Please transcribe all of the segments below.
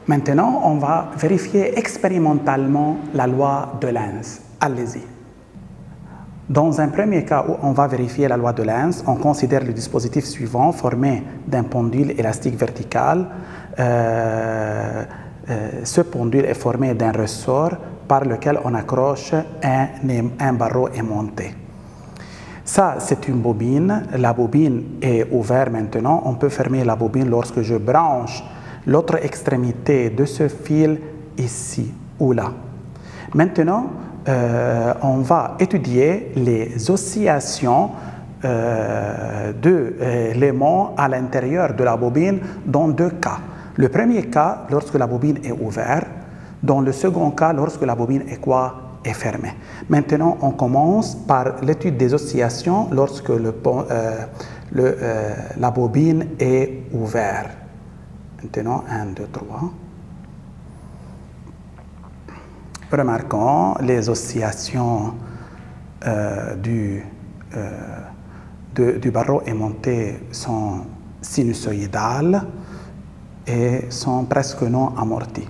Maintenant, on va vérifier expérimentalement la loi de Lenz. Allez-y. Dans un premier cas où on va vérifier la loi de Lenz, on considère le dispositif suivant formé d'un pendule élastique vertical. Ce pendule est formé d'un ressort par lequel on accroche un barreau aimanté. Ça, c'est une bobine. La bobine est ouverte maintenant. On peut fermer la bobine lorsque je branche l'autre extrémité de ce fil ici ou là. Maintenant, on va étudier les oscillations de l'aimant à l'intérieur de la bobine dans deux cas. Le premier cas, lorsque la bobine est ouverte. Dans le second cas, lorsque la bobine est quoi? Est fermée. Maintenant, on commence par l'étude des oscillations lorsque la bobine est ouverte. Maintenant, 1, 2, 3. Remarquons les oscillations du barreau aimanté sont sinusoïdales et sont presque non amorties.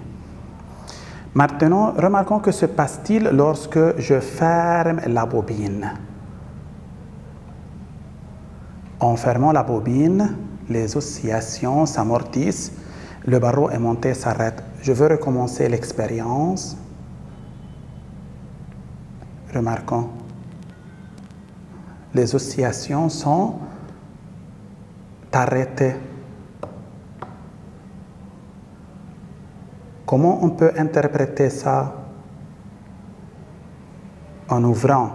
Maintenant, remarquons que se passe-t-il lorsque je ferme la bobine. En fermant la bobine, les oscillations s'amortissent, le barreau aimanté s'arrête. Je veux recommencer l'expérience. Remarquons, les oscillations sont arrêtées. Comment on peut interpréter ça? En ouvrant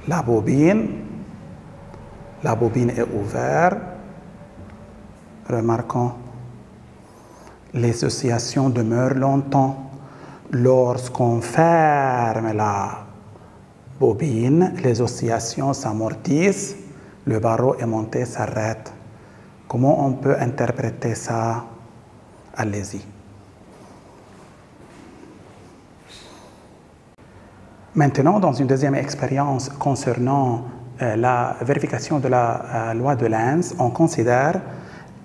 la bobine est ouverte. Remarquons, les oscillations demeurent longtemps. Lorsqu'on ferme la bobine, les oscillations s'amortissent, le barreau aimanté s'arrête. Comment on peut interpréter ça? Allez-y. Maintenant, dans une deuxième expérience concernant la vérification de la loi de Lenz, on considère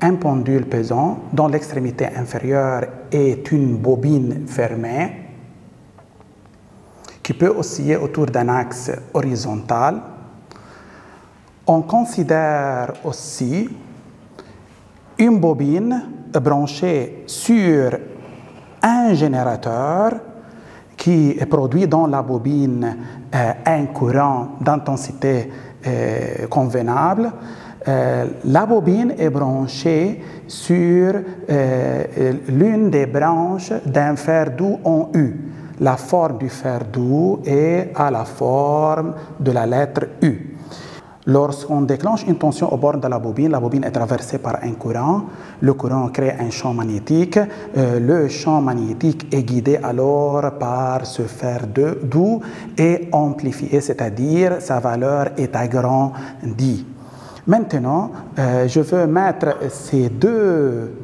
un pendule pesant dont l'extrémité inférieure est une bobine fermée qui peut osciller autour d'un axe horizontal. On considère aussi une bobine branchée sur un générateur qui produit dans la bobine un courant d'intensité convenable. La bobine est branchée sur l'une des branches d'un fer doux en U. La forme du fer doux est à la forme de la lettre U. Lorsqu'on déclenche une tension aux bornes de la bobine est traversée par un courant. Le courant crée un champ magnétique. Le champ magnétique est guidé alors par ce fer doux et amplifié, c'est-à-dire sa valeur est agrandie. Maintenant, je veux mettre ces deux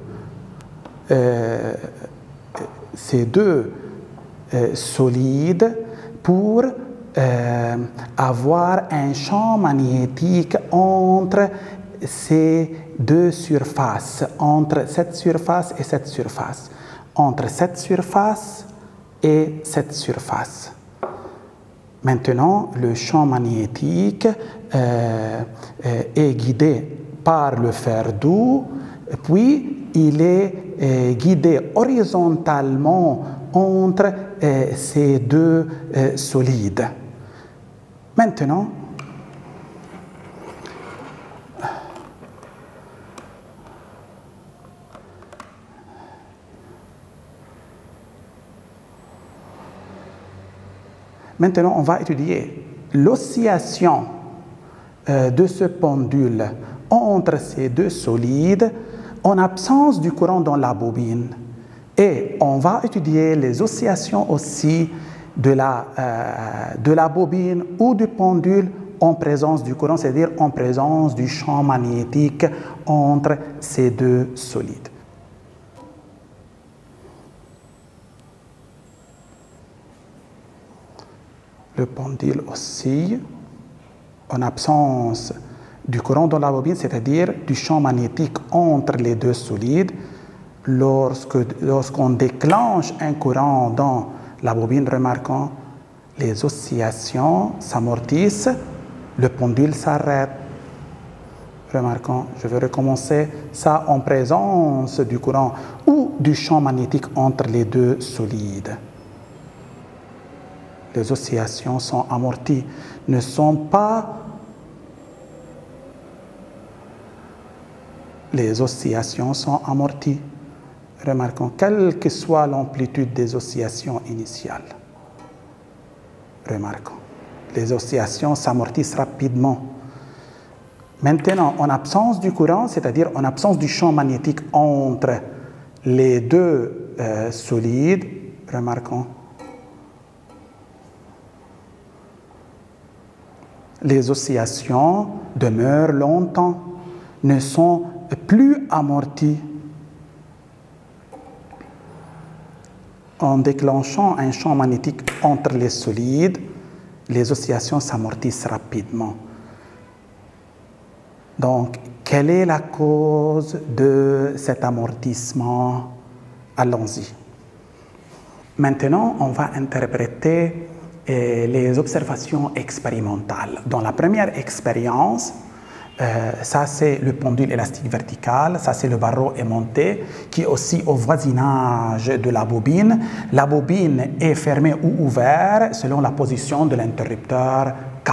solides pour avoir un champ magnétique entre ces deux surfaces, entre cette surface et cette surface, entre cette surface et cette surface. Maintenant, le champ magnétique est guidé par le fer doux, puis il est guidé horizontalement entre ces deux solides. Maintenant, on va étudier l'oscillation de ce pendule entre ces deux solides en absence du courant dans la bobine. Et on va étudier les oscillations aussi de la bobine ou du pendule en présence du courant, c'est-à-dire en présence du champ magnétique entre ces deux solides. Le pendule oscille en absence du courant dans la bobine, c'est-à-dire du champ magnétique entre les deux solides. lorsqu'on déclenche un courant dans la bobine, remarquons, les oscillations s'amortissent, le pendule s'arrête. Remarquons, je vais recommencer ça en présence du courant ou du champ magnétique entre les deux solides. Les oscillations sont amorties, ne sont pas... Les oscillations sont amorties. Remarquons, quelle que soit l'amplitude des oscillations initiales. Remarquons, les oscillations s'amortissent rapidement. Maintenant, en absence du courant, c'est-à-dire en absence du champ magnétique entre les deux solides, remarquons, les oscillations demeurent longtemps, ne sont plus amorties. En déclenchant un champ magnétique entre les solides, les oscillations s'amortissent rapidement. Donc, quelle est la cause de cet amortissement? Allons-y. Maintenant, on va interpréter les observations expérimentales. Dans la première expérience, ça c'est le pendule élastique vertical, ça c'est le barreau aimanté qui est aussi au voisinage de la bobine. La bobine est fermée ou ouverte selon la position de l'interrupteur K.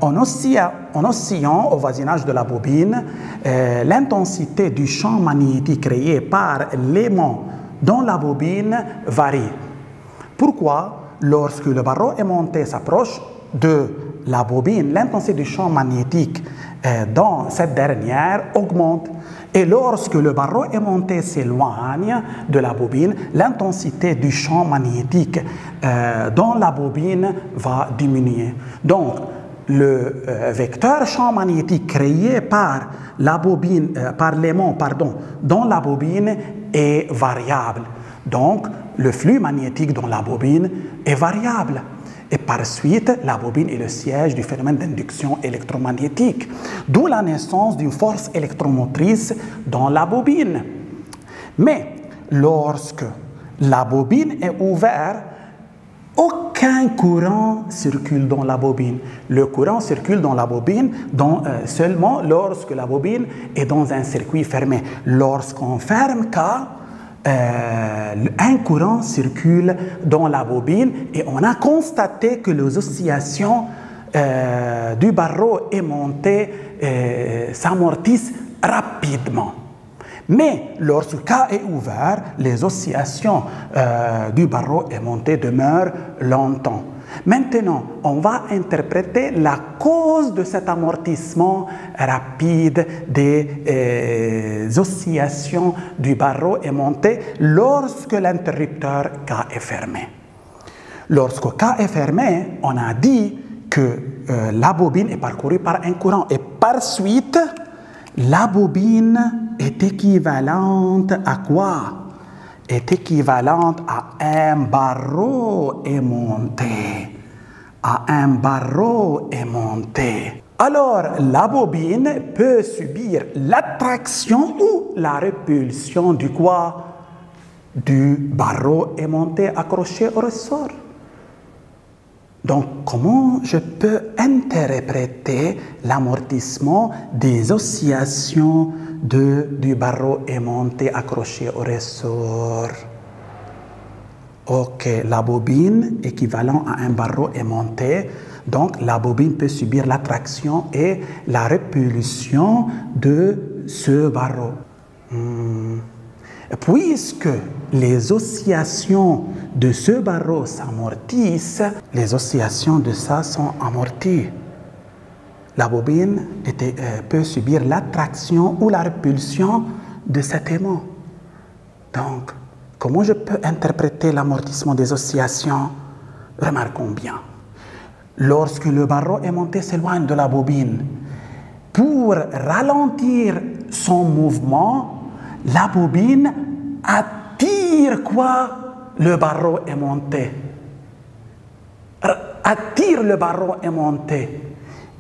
En oscillant au voisinage de la bobine, l'intensité du champ magnétique créé par l'aimant dans la bobine varie. Pourquoi? Lorsque le barreau aimanté s'approche de la bobine, l'intensité du champ magnétique dans cette dernière augmente. Et lorsque le barreau aimanté s'éloigne de la bobine, l'intensité du champ magnétique dans la bobine va diminuer. Donc, le vecteur champ magnétique créé par la bobine, par l'aimant, dans la bobine est variable. Donc, le flux magnétique dans la bobine est variable. Et par suite, la bobine est le siège du phénomène d'induction électromagnétique, d'où la naissance d'une force électromotrice dans la bobine. Mais lorsque la bobine est ouverte, aucun courant circule dans la bobine. Le courant circule dans la bobine seulement lorsque la bobine est dans un circuit fermé. Lorsqu'on ferme K, un courant circule dans la bobine et on a constaté que les oscillations du barreau aimanté s'amortissent rapidement. Mais lorsque K est ouvert, les oscillations du barreau aimanté demeurent longtemps. Maintenant, on va interpréter la cause de cet amortissement rapide des oscillations du barreau aimanté lorsque l'interrupteur K est fermé. Lorsque K est fermé, on a dit que la bobine est parcourue par un courant et par suite, la bobine est équivalente à quoi? Est équivalente à un barreau aimanté. À un barreau aimanté. Alors, la bobine peut subir l'attraction ou la répulsion du quoi? Du barreau aimanté accroché au ressort. Donc, comment je peux interpréter l'amortissement des oscillations du barreau aimanté accroché au ressort? Ok, la bobine équivalent à un barreau aimanté, donc la bobine peut subir l'attraction et la répulsion de ce barreau. Puisque les oscillations de ce barreau s'amortissent, les oscillations de ça sont amorties. La bobine peut subir l'attraction ou la répulsion de cet aimant. Donc, comment je peux interpréter l'amortissement des oscillations? Remarquons bien. Lorsque le barreau aimanté s'éloigne de la bobine, pour ralentir son mouvement, la bobine attire quoi? Le barreau aimanté. Attire le barreau aimanté.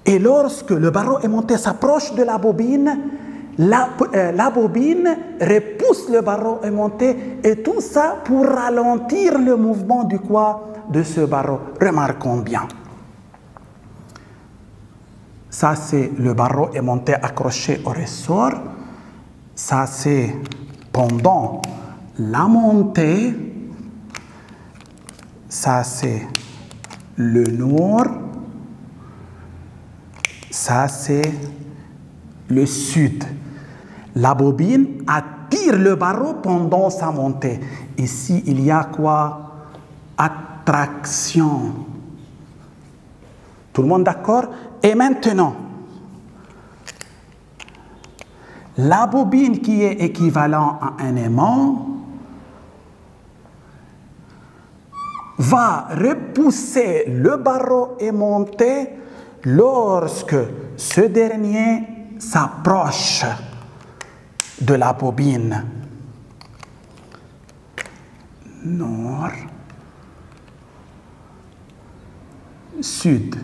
Et lorsque le barreau aimanté s'approche de la bobine, la bobine repousse le barreau aimanté et tout ça pour ralentir le mouvement du quoi? De ce barreau. Remarquons bien. Ça, c'est le barreau aimanté accroché au ressort. Ça, c'est pendant la montée. Ça, c'est le nord. Ça, c'est le sud. La bobine attire le barreau pendant sa montée. Ici, il y a quoi? Attraction. Tout le monde d'accord? Et maintenant, la bobine qui est équivalent à un aimant va repousser le barreau aimanté lorsque ce dernier s'approche de la bobine. Nord, sud.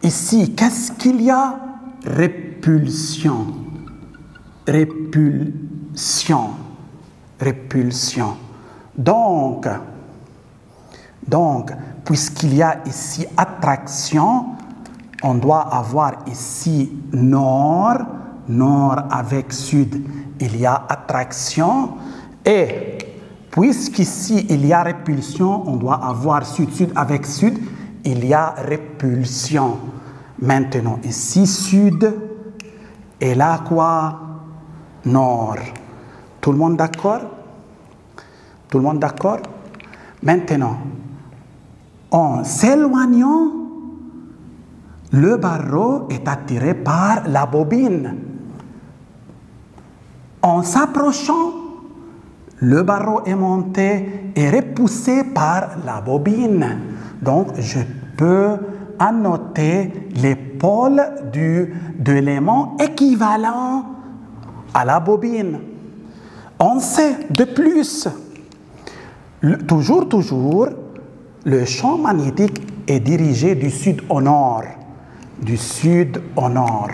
Ici, qu'est-ce qu'il y a? Répulsion. Répulsion. Répulsion. Donc, puisqu'il y a ici attraction, on doit avoir ici nord, nord avec sud, il y a attraction. Et puisqu'ici il y a répulsion, on doit avoir sud, sud avec sud, il y a répulsion. Maintenant, ici sud, et là quoi? Nord. Tout le monde d'accord? Tout le monde d'accord? Maintenant, en s'éloignant, le barreau est attiré par la bobine. En s'approchant, le barreau aimanté est repoussé par la bobine. Donc, je peux annoter les pôles de l'aimant équivalent à la bobine. On sait de plus, toujours, le champ magnétique est dirigé du sud au nord. Du sud au nord.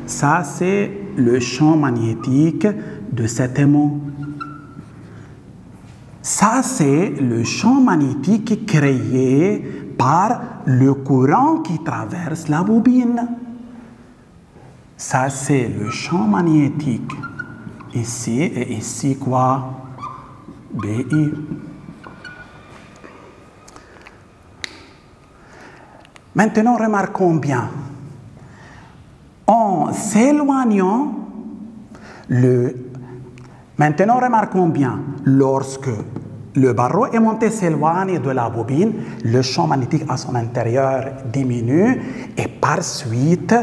Ça, c'est le champ magnétique de cet aimant. Ça, c'est le champ magnétique créé par le courant qui traverse la bobine. Ça, c'est le champ magnétique. Ici et ici, quoi? BI. Maintenant, remarquons bien. En s'éloignant, maintenant, remarquons bien, lorsque le barreau aimanté s'éloigne de la bobine, le champ magnétique à son intérieur diminue et par suite,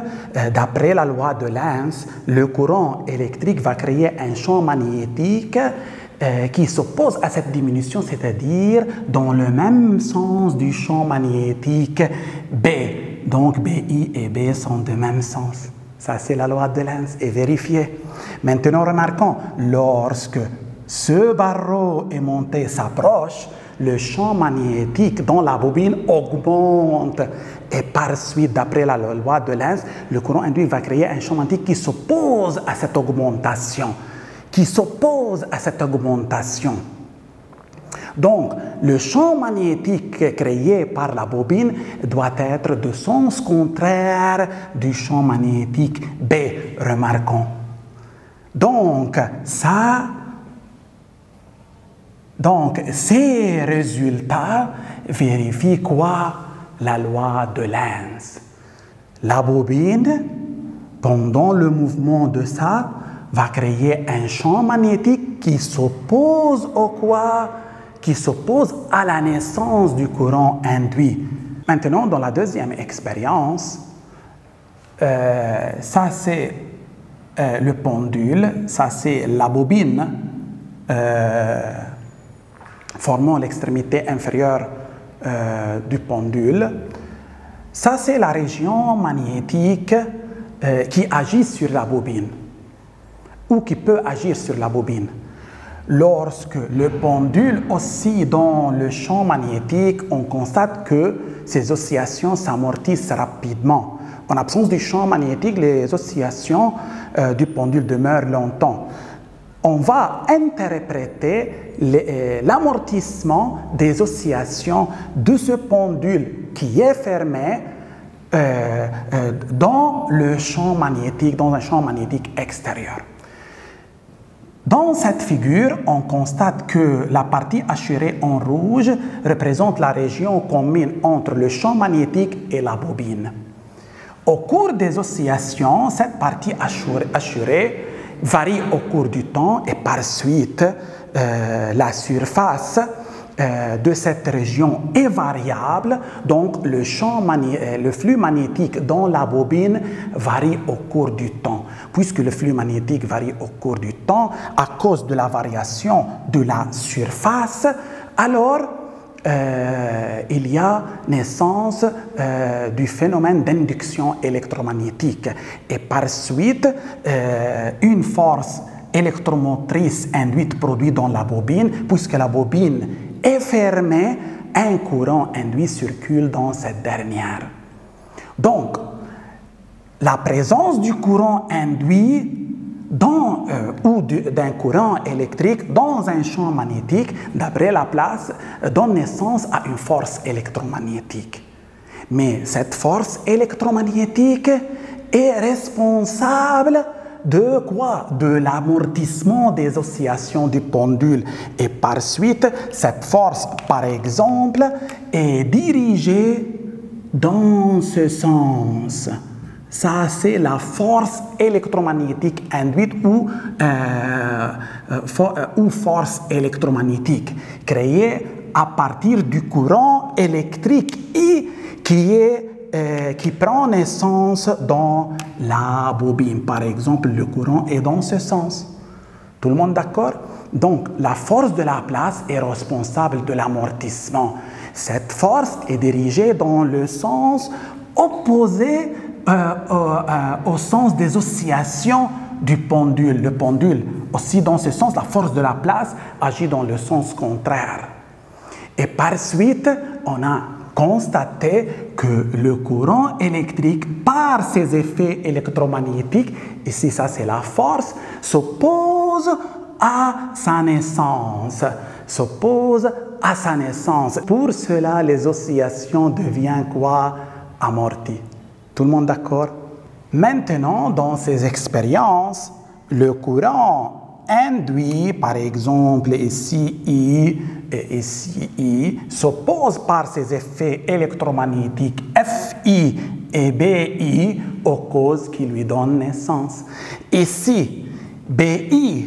d'après la loi de Lenz, le courant électrique va créer un champ magnétique qui s'oppose à cette diminution, c'est-à-dire dans le même sens du champ magnétique B. Donc BI et B sont de même sens. Ça, c'est la loi de Lenz et vérifié. Maintenant, remarquons, lorsque ce barreau aimanté s'approche, le champ magnétique dans la bobine augmente. Et par suite, d'après la loi de Lenz, le courant induit va créer un champ magnétique qui s'oppose à cette augmentation. Donc, le champ magnétique créé par la bobine doit être de sens contraire du champ magnétique B, remarquons. Donc, ces résultats vérifient quoi? La loi de Lenz. La bobine, pendant le mouvement de ça, va créer un champ magnétique qui s'oppose au quoi? Qui s'oppose à la naissance du courant induit. Maintenant, dans la deuxième expérience, ça c'est le pendule, ça c'est la bobine formant l'extrémité inférieure du pendule. Ça c'est la région magnétique qui agit sur la bobine ou qui peut agir sur la bobine. Lorsque le pendule oscille dans le champ magnétique, on constate que ces oscillations s'amortissent rapidement. En absence du champ magnétique, les oscillations du pendule demeurent longtemps. On va interpréter l'amortissement des oscillations de ce pendule qui est fermé dans le champ magnétique, dans un champ magnétique extérieur. Dans cette figure, on constate que la partie hachurée en rouge représente la région commune entre le champ magnétique et la bobine. Au cours des oscillations, cette partie hachurée varie au cours du temps et par suite, la surface de cette région est variable, donc le flux magnétique dans la bobine varie au cours du temps. Puisque le flux magnétique varie au cours du temps à cause de la variation de la surface, alors il y a naissance du phénomène d'induction électromagnétique et par suite une force électromotrice induite produite dans la bobine, puisque la bobine est fermée, un courant induit circule dans cette dernière. Donc, la présence du courant induit ou d'un courant électrique dans un champ magnétique, d'après Laplace, donne naissance à une force électromagnétique. Mais cette force électromagnétique est responsable de quoi? De l'amortissement des oscillations du pendule. Et par suite, cette force, par exemple, est dirigée dans ce sens. Ça, c'est la force électromagnétique induite ou force électromagnétique créée à partir du courant électrique qui prend naissance dans la bobine. Par exemple, le courant est dans ce sens. Tout le monde d'accord? Donc, la force de Laplace est responsable de l'amortissement. Cette force est dirigée dans le sens opposé au sens des oscillations du pendule. Le pendule aussi dans ce sens, la force de Laplace agit dans le sens contraire. Et par suite, on a constaté que le courant électrique, par ses effets électromagnétiques, ici ça c'est la force, s'oppose à sa naissance. Pour cela, les oscillations deviennent quoi? Amorties. Tout le monde d'accord? Maintenant, dans ces expériences, le courant induit, par exemple ici I et ici I, s'oppose par ses effets électromagnétiques FI et BI aux causes qui lui donnent naissance. Ici, BI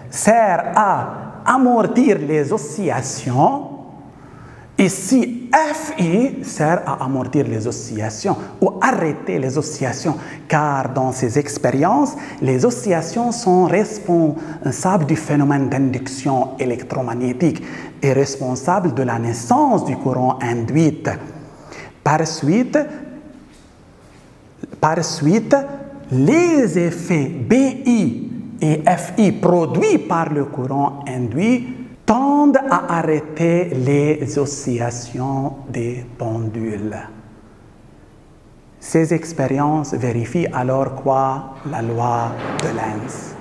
sert à amortir les oscillations. Ici, FI sert à amortir les oscillations ou arrêter les oscillations, car dans ces expériences, les oscillations sont responsables du phénomène d'induction électromagnétique et responsables de la naissance du courant induit. Par suite, les effets BI et FI produits par le courant induit tendent à arrêter les oscillations des pendules. Ces expériences vérifient alors quoi? La loi de Lenz.